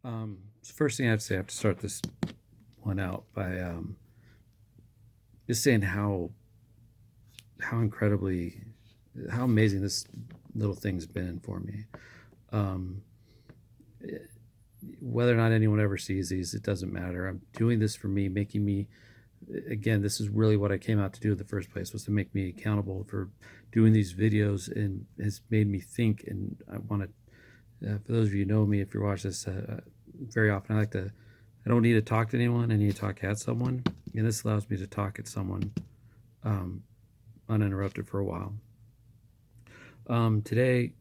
So first thing I have to say, I have to start this one out by just saying how incredibly, how amazing this little thing's been for me. Um, Whether or not anyone ever sees these, it doesn't matter. I'm doing this for me, making me. Again, this is really what I came out to do in the first place, was to make me accountable for doing these videos, and has made me think. And I want to, for those of you who know me, if you're watching this, very often I don't need to talk to anyone. I need to talk at someone, and this allows me to talk at someone um, uninterrupted for a while. Today,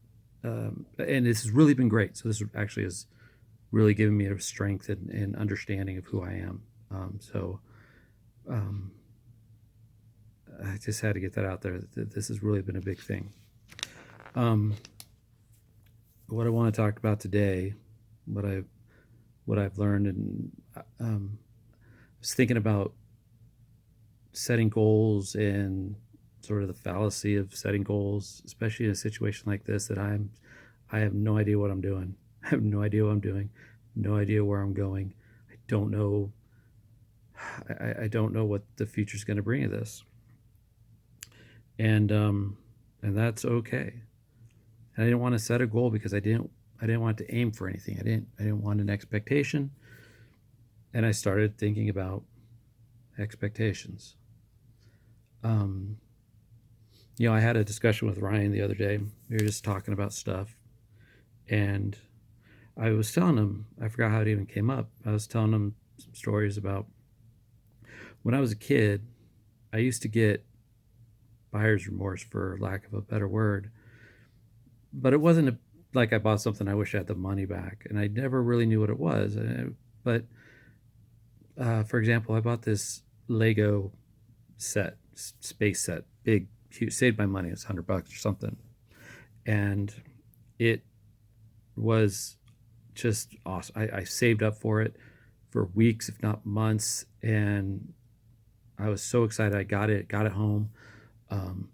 and this has really been great. So this actually has really given me a strength and understanding of who I am. So um, I just had to get that out there. This has really been a big thing. Um, what I want to talk about today, what I what I've learned, and I was thinking about setting goals and sort of the fallacy of setting goals, especially in a situation like this. I have no idea what I'm doing. I have no idea what I'm doing, no idea where I'm going. I don't know. I don't know what the future is going to bring of this, and um, and that's okay. And I didn't want to set a goal because I didn't want to aim for anything. I didn't want an expectation, and I started thinking about expectations. Um, I had a discussion with Ryan the other day. We were just talking about stuff, and I was telling him, I forgot how it even came up. I was telling him some stories about when I was a kid. I used to get buyer's remorse, for lack of a better word, but it wasn't like I bought something I wish I had the money back, and I never really knew what it was. But for example, I bought this Lego set, space set, big, huge, saved my money. It's $100 or something, and it was just awesome. I saved up for it for weeks, if not months, and I was so excited. I got it home. Um,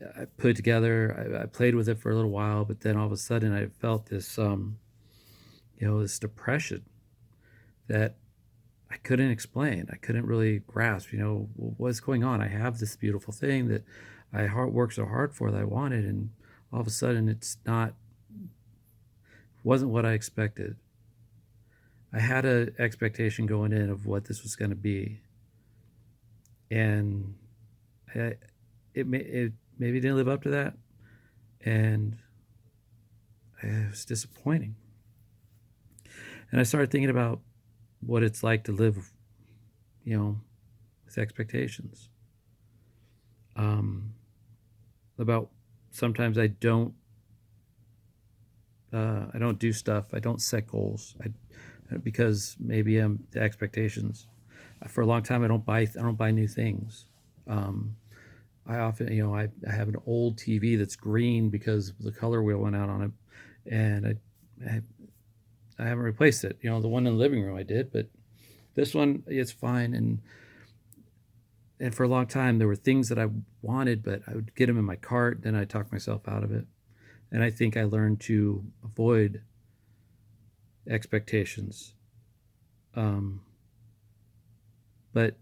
I put it together. I played with it for a little while, but then all of a sudden I felt this, this depression that I couldn't explain. I couldn't really grasp, what's going on. I have this beautiful thing that I worked so hard for, that I wanted, and all of a sudden wasn't what I expected. I had an expectation going in of what this was going to be, and it maybe didn't live up to that, and it was disappointing. And I started thinking about what it's like to live, you know, with expectations. Um, about sometimes I don't do stuff. I don't set goals. Because maybe the expectations. For a long time, I don't buy new things. Um, I often, I have an old TV that's green because the color wheel went out on it, and I, I haven't replaced it. The one in the living room I did, but this one, it's fine. And for a long time, there were things that I wanted, but I would get them in my cart, then I'd talk myself out of it. And I think I learned to avoid expectations. Um, but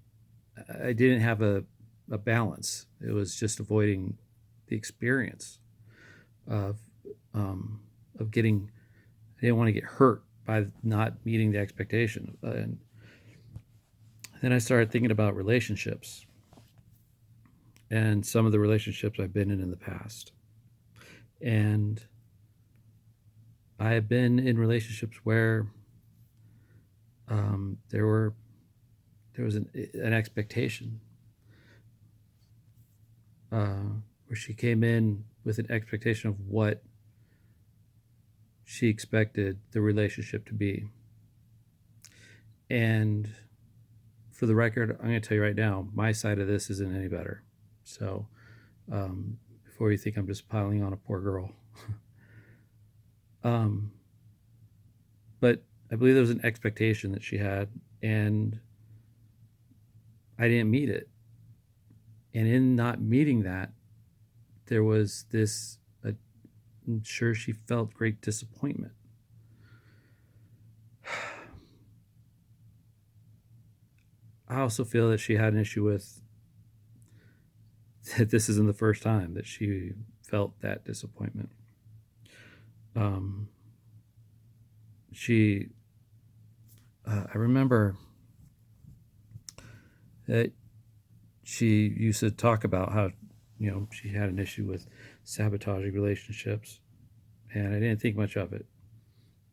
I didn't have a balance. It was just avoiding the experience of of getting. I didn't want to get hurt by not meeting the expectation. And then I started thinking about relationships and some of the relationships I've been in the past. And I have been in relationships where um, there were there was an expectation, where she came in with an expectation of what she expected the relationship to be. And for the record, I'm going to tell you right now, my side of this isn't any better. So before you think I'm just piling on a poor girl, um, but I believe there was an expectation that she had, and I didn't meet it. And in not meeting that, there was this, I'm sure she felt great disappointment. I also feel that she had an issue with that this isn't the first time that she felt that disappointment. Um, she, I remember that she used to talk about how, she had an issue with sabotaging relationships, and I didn't think much of it.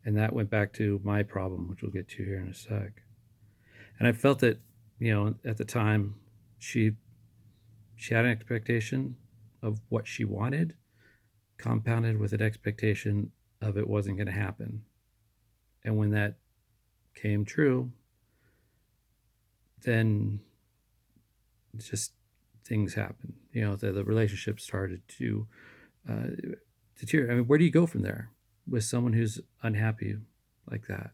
And that went back to my problem, which we'll get to here in a sec. And I felt that, at the time, she she had an expectation of what she wanted, compounded with an expectation of it wasn't going to happen. And when that came true, then just things happened. The relationship started to deteriorate. I mean, where do you go from there with someone who's unhappy like that?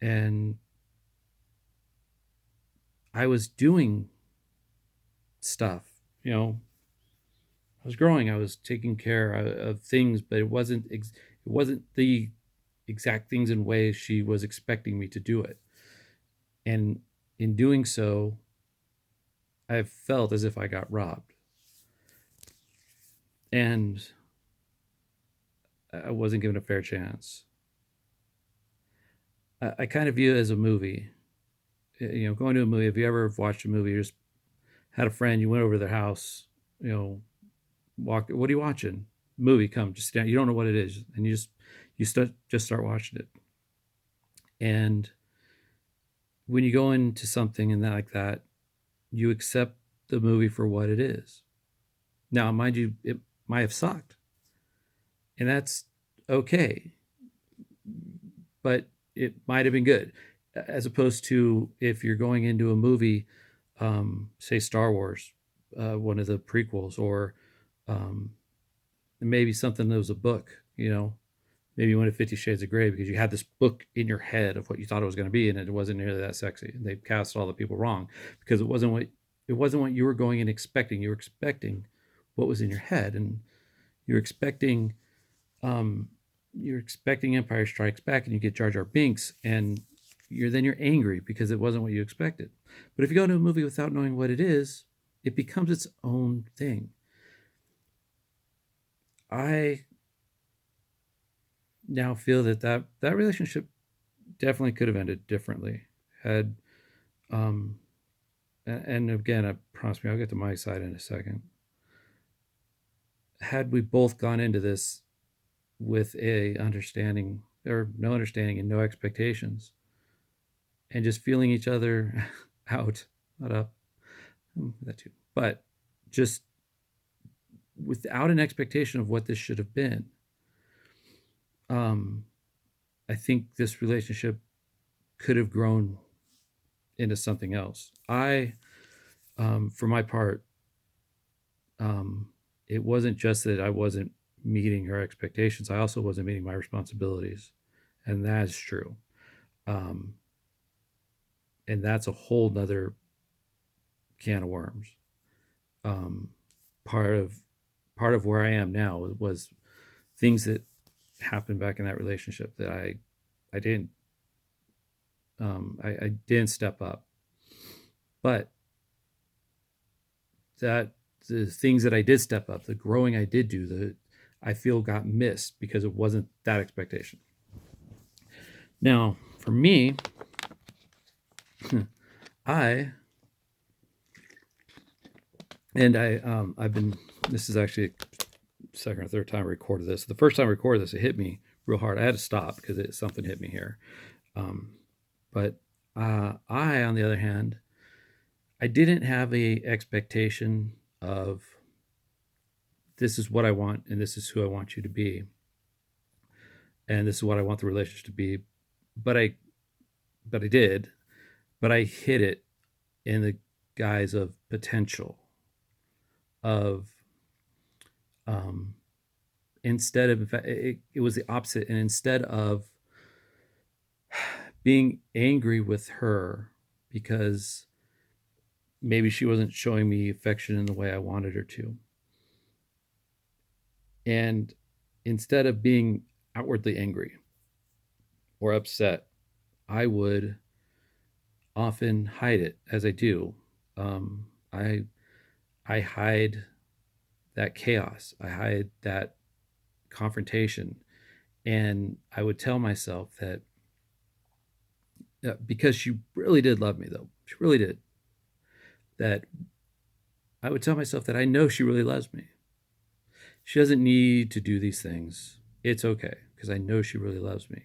And I was doing stuff, I was growing. I was taking care of things, but it wasn't the exact things in ways she was expecting me to do it. And in doing so, I felt as if I got robbed, and I wasn't given a fair chance. I kind of view it as a movie. Going to a movie. If you ever watched a movie, you just had a friend, you went over to their house, walk. What are you watching? Movie. Come, just stand. You don't know what it is, and you start watching it. And when you go into something and that like that, you accept the movie for what it is. Now, mind you, it might have sucked, and that's okay, but it might have been good, as opposed to if you're going into a movie, say Star Wars, one of the prequels, or um, maybe something that was a book. Maybe you went to 50 Shades of Grey because you had this book in your head of what you thought it was going to be, and it wasn't nearly that sexy. They cast all the people wrong because it wasn't what you were going and expecting. You were expecting what was in your head, and you're expecting um, you're expecting Empire Strikes Back, and you get Jar Jar Binks, and you're angry because it wasn't what you expected. But if you go to a movie without knowing what it is, it becomes its own thing. I now feel that relationship definitely could have ended differently had um and again, I promise me I'll get to my side in a second. Had we both gone into this with a understanding or no understanding and no expectations, and just feeling each other out, not up, that too, but just without an expectation of what this should have been, um I think this relationship could have grown into something else. For my part, um, it wasn't just that I wasn't meeting her expectations. I also wasn't meeting my responsibilities, and that's true. Um, and that's a whole nother can of worms. Um, part of part of where I am now was things that happened back in that relationship that I didn't I didn't step up, but that the things that I did step up, the growing I did do, I feel got missed because it wasn't that expectation. Now, for me, I I've been. This is actually second or third time I recorded this. The first time I recorded this, it hit me real hard. I had to stop because something hit me here. Um, but I, on the other hand, I didn't have a expectation of this is what I want and this is who I want you to be and this is what I want the relationship to be. But I did, but I hid it in the guise of potential, of um, instead of, in fact, it was the opposite. And instead of being angry with her because maybe she wasn't showing me affection in the way I wanted her to, and instead of being outwardly angry or upset, I would often hide it as I do. Um, I I hide that chaos. I hide that confrontation, and I would tell myself that because she really did love me, though she really did. That I would tell myself that I know she really loves me. She doesn't need to do these things. It's okay because I know she really loves me.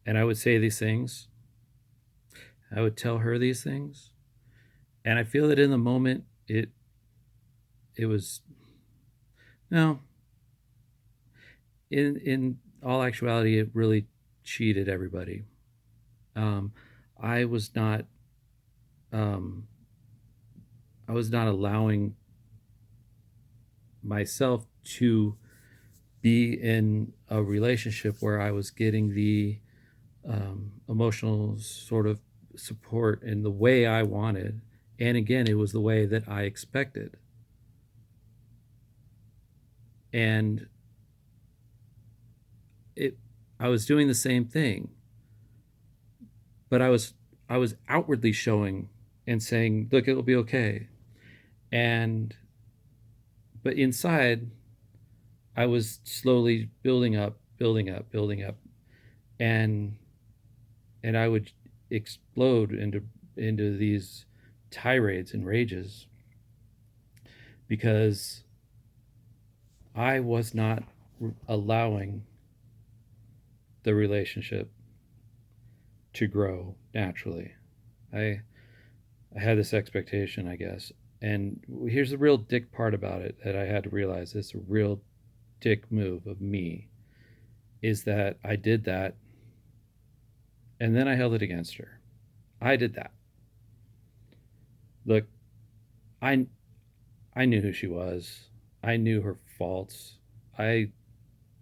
And I would say these things. I would tell her these things, and I feel that in the moment it was no. In all actuality, it really cheated everybody. Um, I was not um, I was not allowing myself to be in a relationship where I was getting the emotional sort of support in the way I wanted. And again, it was the way that I expected. And it, I was doing the same thing, but I was outwardly showing and saying, "Look, it'll be okay." And but inside, I was slowly building up, building up, building up, and I would explode into these tirades and rages because I was not allowing the relationship to grow naturally. I I had this expectation, I guess. And here's the real dick part about it that I had to realize this a real dick move of me is that I did that and then I held it against her. I did that. Look, I I knew who she was. I knew her faults. I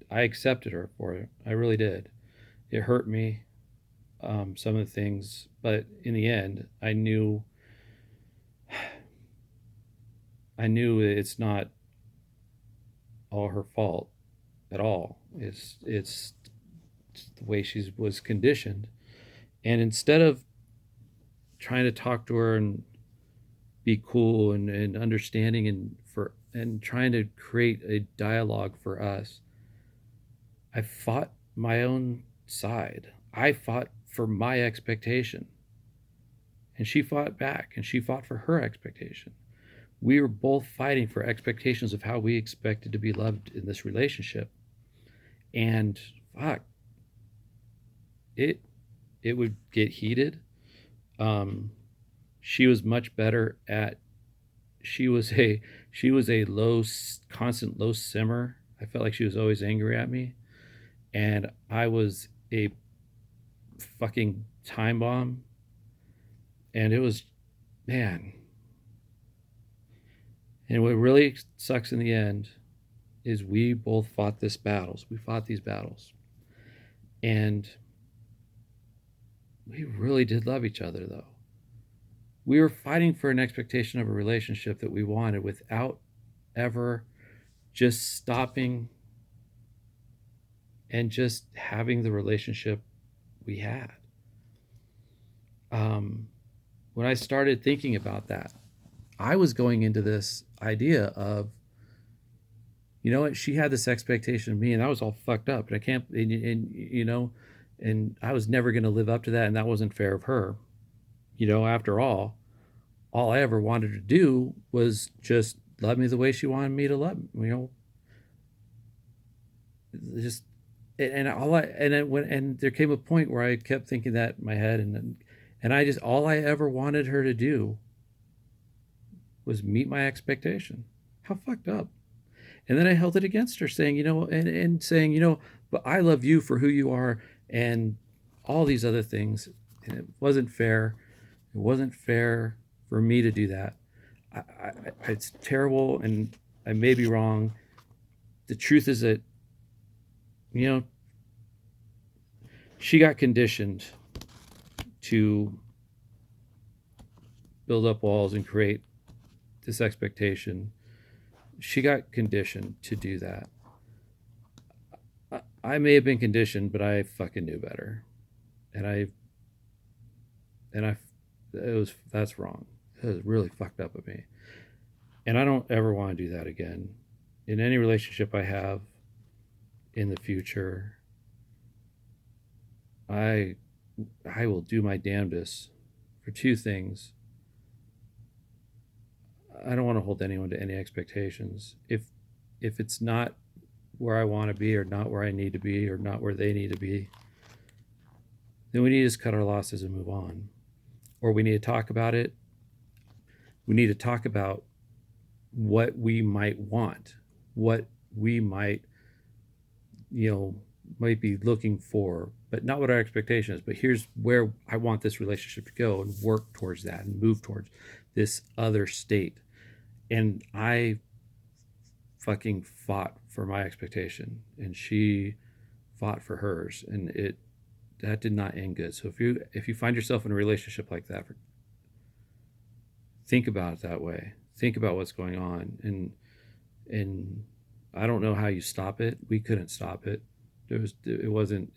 I accepted her for it. I really did. It hurt me, some of the things, but in the end, I knew it's not all her fault at all. It's the way she was conditioned. And instead of trying to talk to her and be cool and understanding and trying to create a dialogue for us, I fought my own side. I fought for my expectation. And she fought back and she fought for her expectation. We were both fighting for expectations of how we expected to be loved in this relationship. And fuck, it it would get heated. Um, she was much better at. She was a low, constant low simmer. I felt like she was always angry at me, and I was a fucking time bomb. And it was, man. And what really sucks in the end is we both fought this battles. We fought these battles, and we really did love each other, though. We were fighting for an expectation of a relationship that we wanted without ever just stopping and just having the relationship we had. Um, when I started thinking about that, I was going into this idea of, you know what, she had this expectation of me, and I was all fucked up, and I can't, and you know, and I was never going to live up to that, and that wasn't fair of her. You know, after all I ever wanted to do was just love me the way she wanted me to love me, you know, just and all I and it went and there came a point where I kept thinking that in my head and I just all I ever wanted her to do was meet my expectation. How fucked up. And then I held it against her saying, you know, and saying, you know, but I love you for who you are and all these other things. And it wasn't fair. It wasn't fair for me to do that. It's terrible and I may be wrong. The truth is that, you know, she got conditioned to build up walls and create this expectation. She got conditioned to do that. I may have been conditioned, but I fucking knew better. And and that's wrong. It was really fucked up of me, and I don't ever want to do that again. In any relationship I have in the future, I will do my damnedest for two things. I don't want to hold anyone to any expectations. If it's not where I want to be, or not where I need to be, or not where they need to be, then we need to just cut our losses and move on. Or we need to talk about it. We need to talk about what we might want, what we might, might be looking for, but not what our expectation is. But here's where I want this relationship to go, and work towards that and move towards this other state. And I fucking fought for my expectation, and she fought for hers, and that did not end good. So if you find yourself in a relationship like that, think about it that way. Think about what's going on, and I don't know how you stop it. We couldn't stop it. It was an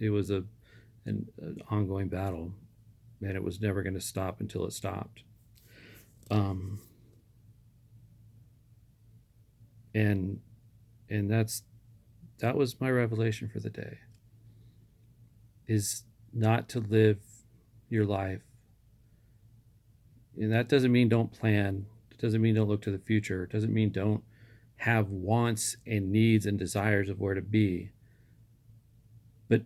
ongoing battle, and it was never going to stop until it stopped. And that was my revelation for the day, is not to live your life. And that doesn't mean don't plan. It doesn't mean don't look to the future. It doesn't mean don't have wants and needs and desires of where to be. But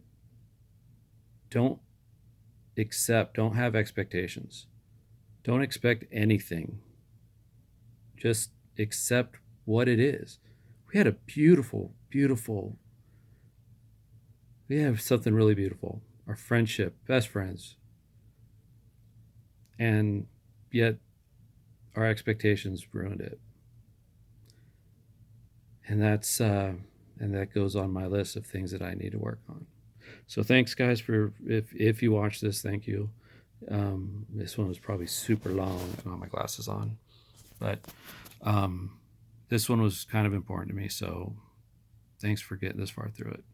don't have expectations. Don't expect anything. Just accept what it is. We had a we have something really beautiful. Our friendship, best friends. And yet our expectations ruined it. And that goes on my list of things that I need to work on. So thanks, guys, for if you watch this, thank you. This one was probably super long. I don't have my glasses on, but this one was kind of important to me. So thanks for getting this far through it.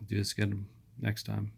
Do this again next time.